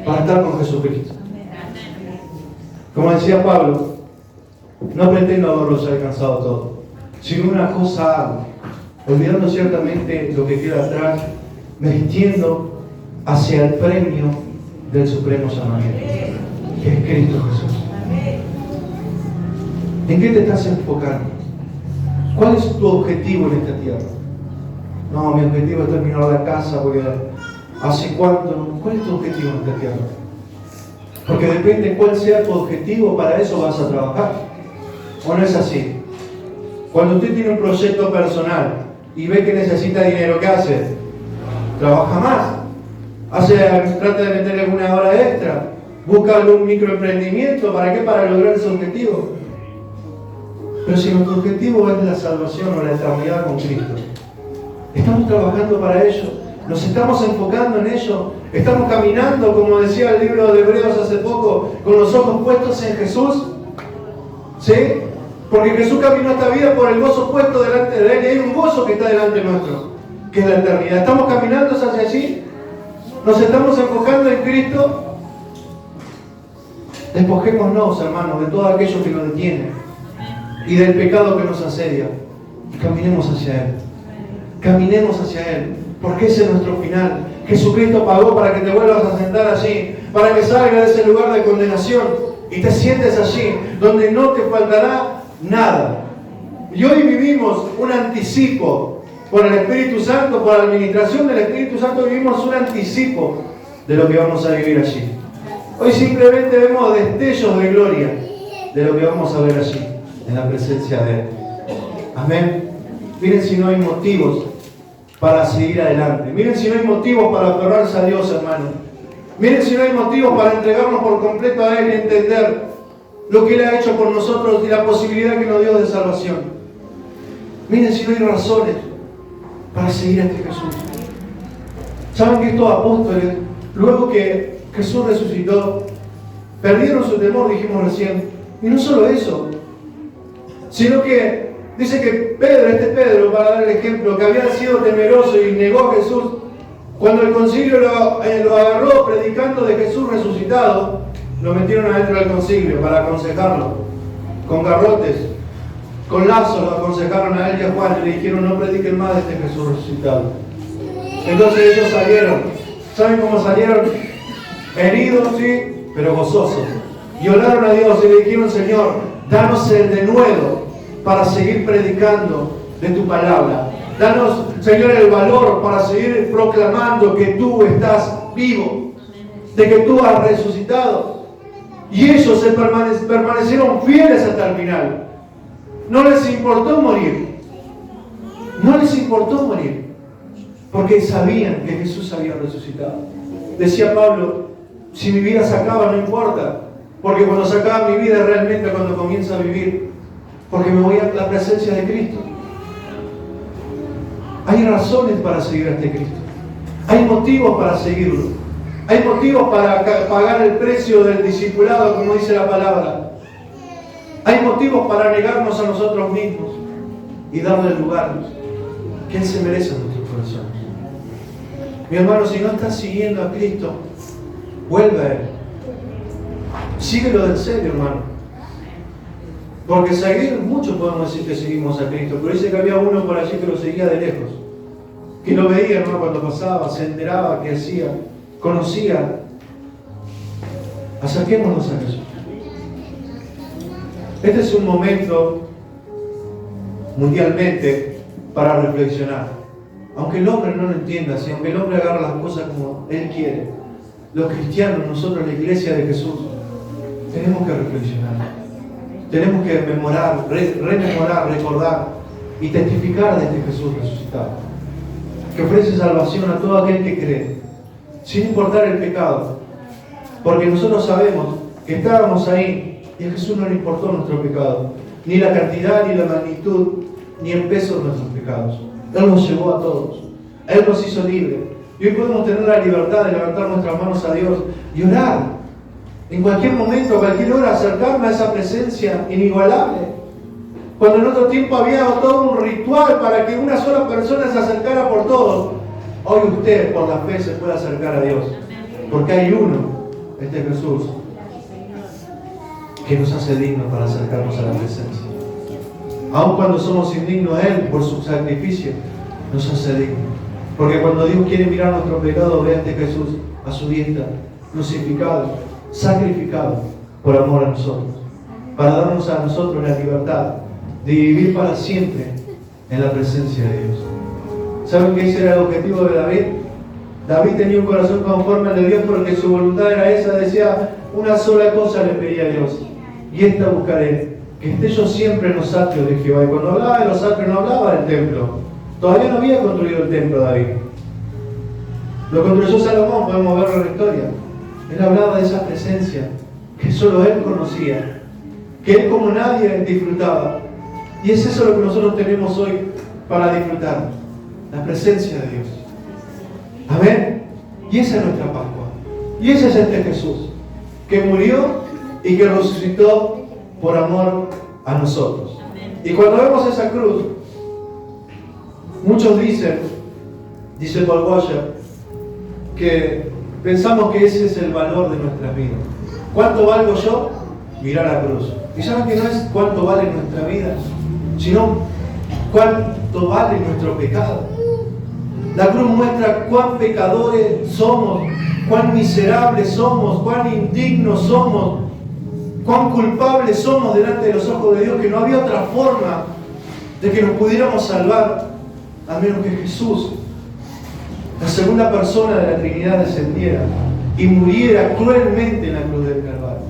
para estar con Jesucristo. Como decía Pablo, no pretendo haberlos alcanzado todo, sino una cosa hago, olvidando ciertamente lo que queda atrás, me extiendo hacia el premio del supremo llamamiento, que es Cristo Jesús. ¿En qué te estás enfocando? ¿Cuál es tu objetivo en esta tierra? No, mi objetivo es terminar la casa, porque ¿hace cuánto? ¿Cuál es tu objetivo en esta tierra? Porque depende cuál sea tu objetivo, para eso vas a trabajar. ¿O no es así? Cuando usted tiene un proyecto personal y ve que necesita dinero, ¿qué hace? Trabaja más. Trata de meterle alguna hora extra. Busca algún microemprendimiento. ¿Para qué? Para lograr ese objetivo. Pero si nuestro objetivo es la salvación o la eternidad con Cristo, ¿estamos trabajando para ello? ¿Nos estamos enfocando en ello? ¿Estamos caminando, como decía el libro de Hebreos hace poco, con los ojos puestos en Jesús? ¿Sí? Porque Jesús caminó esta vida por el gozo puesto delante de Él, y hay un gozo que está delante nuestro, que es la eternidad. ¿Estamos caminando hacia allí? ¿Nos estamos enfocando en Cristo? Despojémonos, hermanos, de todo aquello que nos detiene y del pecado que nos asedia, y caminemos hacia Él. Caminemos hacia Él, porque ese es nuestro final. Jesucristo pagó para que te vuelvas a sentar allí, para que salgas de ese lugar de condenación y te sientes allí, donde no te faltará nada. Y hoy vivimos un anticipo por el Espíritu Santo, por la administración del Espíritu Santo, vivimos un anticipo de lo que vamos a vivir allí. Hoy simplemente vemos destellos de gloria de lo que vamos a ver allí, en la presencia de Él. Amén. Miren si no hay motivos para seguir adelante. Miren si no hay motivos para aferrarse a Dios, hermano. Miren si no hay motivos para entregarnos por completo a Él y entender lo que Él ha hecho por nosotros y la posibilidad que nos dio de salvación. Miren si no hay razones para seguir a este Jesús. ¿Saben que estos apóstoles, luego que Jesús resucitó, perdieron su temor, dijimos recién? Y no solo eso, sino que dice que Pedro, para dar el ejemplo, que había sido temeroso y negó a Jesús, cuando el concilio lo agarró predicando de Jesús resucitado, lo metieron adentro del concilio para aconsejarlo, con garrotes, con lazos lo aconsejaron a él y a Juan, y le dijeron: no prediquen más de este Jesús resucitado. Entonces ellos salieron. ¿Saben cómo salieron? Heridos, sí, pero gozosos. Y oraron a Dios y le dijeron: Señor, danos el denuedo para seguir predicando de tu palabra. Danos, Señor, el valor para seguir proclamando que tú estás vivo, de que tú has resucitado. Y ellos permanecieron fieles hasta el final. No les importó morir. No les importó morir, porque sabían que Jesús había resucitado. Decía Pablo: si mi vida se acaba, no importa, porque cuando se acaba mi vida es realmente cuando comienza a vivir, porque me voy a la presencia de Cristo. Hay razones para seguir a este Cristo. Hay motivos para seguirlo. Hay motivos para pagar el precio del discipulado, como dice la palabra. Hay motivos para negarnos a nosotros mismos y darle el lugar que Él se merece en nuestros corazones. Mi hermano, si no estás siguiendo a Cristo, vuelve a Él. Síguelo del serio, hermano. Porque seguir, muchos podemos decir que seguimos a Cristo, pero dice que había uno por allí que lo seguía de lejos, que lo veía, hermano, cuando pasaba, se enteraba qué hacía, conocía. Acerquémonos a Jesús. Este es un momento mundialmente para reflexionar. Aunque el hombre no lo entienda, si aunque el hombre agarra las cosas como él quiere, los cristianos, nosotros, la iglesia de Jesús, tenemos que reflexionar. Tenemos que rememorar, recordar y testificar de este Jesús resucitado, que ofrece salvación a todo aquel que cree, sin importar el pecado. Porque nosotros sabemos que estábamos ahí y a Jesús no le importó nuestro pecado, ni la cantidad, ni la magnitud, ni el peso de nuestros pecados. Él nos llevó a todos. Él nos hizo libres. Y hoy podemos tener la libertad de levantar nuestras manos a Dios y orar en cualquier momento, a cualquier hora, acercarme a esa presencia inigualable. Cuando en otro tiempo había todo un ritual para que una sola persona se acercara por todos, hoy usted por la fe se puede acercar a Dios. Porque hay uno, este Jesús, que nos hace dignos para acercarnos a la presencia. Aun cuando somos indignos, Él, por su sacrificio, nos hace dignos. Porque cuando Dios quiere mirar nuestro pecado, ve a este Jesús a su diestra, crucificado, sacrificado por amor a nosotros, para darnos a nosotros la libertad de vivir para siempre en la presencia de Dios. ¿Saben que ese era el objetivo de David? David tenía un corazón conforme al de Dios porque su voluntad era esa. Decía, una sola cosa le pedía a Dios, y esta buscaré, que esté yo siempre en los atrios de Jehová. Y cuando hablaba de los atrios no hablaba del templo. Todavía no había construido el templo David. Lo construyó Salomón, podemos verlo en la historia. Él hablaba de esa presencia que solo él conocía, que él como nadie disfrutaba. Y es eso lo que nosotros tenemos hoy para disfrutar, la presencia de Dios. Amén. Y esa es nuestra Pascua. Y ese es este Jesús, que murió y que resucitó por amor a nosotros. Y cuando vemos esa cruz, muchos dicen, dice Paul Washer, que pensamos que ese es el valor de nuestra vida. ¿Cuánto valgo yo? Mirar la cruz. Y saben que no es cuánto vale nuestra vida, sino cuánto vale nuestro pecado. La cruz muestra cuán pecadores somos, cuán miserables somos, cuán indignos somos, cuán culpables somos delante de los ojos de Dios, que no había otra forma de que nos pudiéramos salvar, a menos que Jesús, la segunda persona de la Trinidad, descendiera y muriera cruelmente en la cruz del Calvario.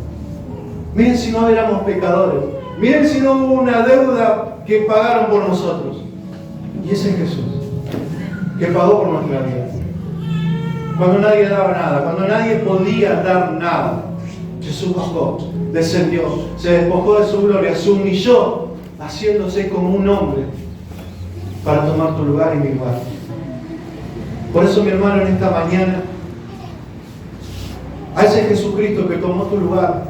Miren si no éramos pecadores, miren si no hubo una deuda que pagaron por nosotros. Y ese es Jesús, que pagó por nuestra vida. Cuando nadie daba nada, cuando nadie podía dar nada, Jesús bajó, descendió, se despojó de su gloria, se humilló, haciéndose como un hombre para tomar tu lugar y mi lugar. Por eso, mi hermano, en esta mañana, a ese Jesucristo que tomó tu lugar,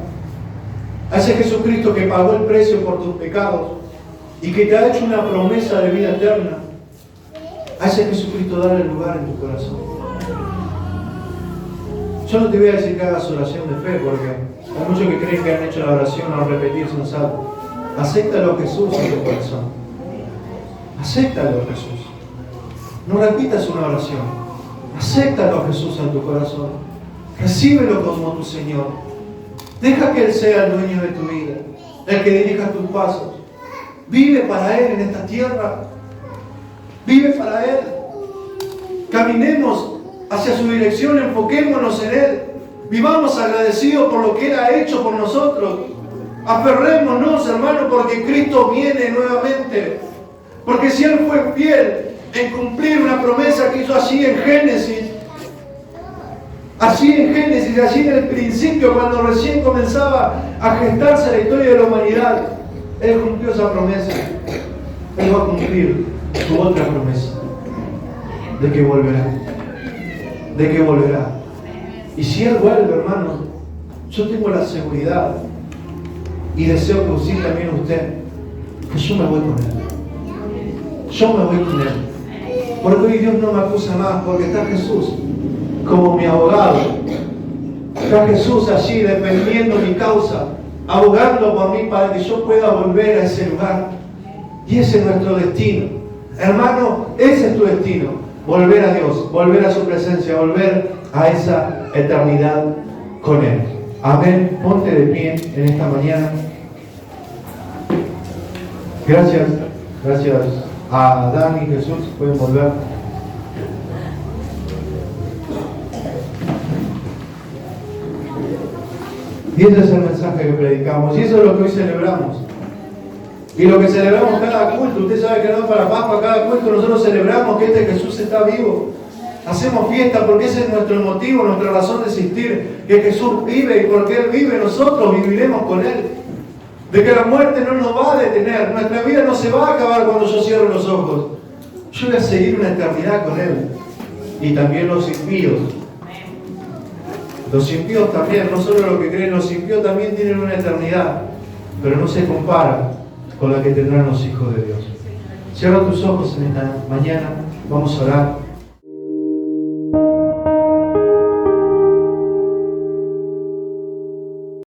a ese Jesucristo que pagó el precio por tus pecados y que te ha hecho una promesa de vida eterna, a ese Jesucristo dale lugar en tu corazón. Yo no te voy a decir que hagas oración de fe, porque hay muchos que creen que han hecho la oración al repetirse un salmo. Acéptalo a Jesús en tu corazón. Acéptalo a Jesús. No repitas una oración. Acéptalo a Jesús en tu corazón. Recíbelo como tu Señor. Deja que Él sea el dueño de tu vida, el que dirija tus pasos. Vive para Él en esta tierra. Vive para Él. Caminemos hacia su dirección, enfoquémonos en Él. Vivamos agradecidos por lo que Él ha hecho por nosotros. Aferrémonos, hermano, porque Cristo viene nuevamente. Porque si Él fue fiel en cumplir una promesa que hizo allí en Génesis, allí en el principio, cuando recién comenzaba a gestarse la historia de la humanidad, Él cumplió esa promesa. Él va a cumplir su otra promesa, de que volverá. De que volverá. Y si Él vuelve, hermano, yo tengo la seguridad, y deseo que usted también usted, que yo me voy con Él. Yo me voy con Él. Porque hoy Dios no me acusa más, porque está Jesús como mi abogado. Está Jesús allí defendiendo mi causa, abogando por mí para que yo pueda volver a ese lugar. Y ese es nuestro destino. Hermano, ese es tu destino. Volver a Dios, volver a su presencia, volver a esa eternidad con Él. Amén. Ponte de pie en esta mañana. Gracias a Dan y Jesús. Pueden volver. Y ese es el mensaje que predicamos. Y eso es lo que hoy celebramos. Y lo que celebramos cada culto, usted sabe que no para Pascua, cada culto nosotros celebramos que este Jesús está vivo. Hacemos fiesta porque ese es nuestro motivo, nuestra razón de existir, que Jesús vive y porque Él vive, nosotros viviremos con Él. De que la muerte no nos va a detener, nuestra vida no se va a acabar cuando yo cierro los ojos. Yo voy a seguir una eternidad con Él. Y también los impíos Los impíos también, no solo los que creen, los impíos también tienen una eternidad, pero no se compara con la que tendrán los hijos de Dios. Cierra tus ojos en esta mañana, vamos a orar.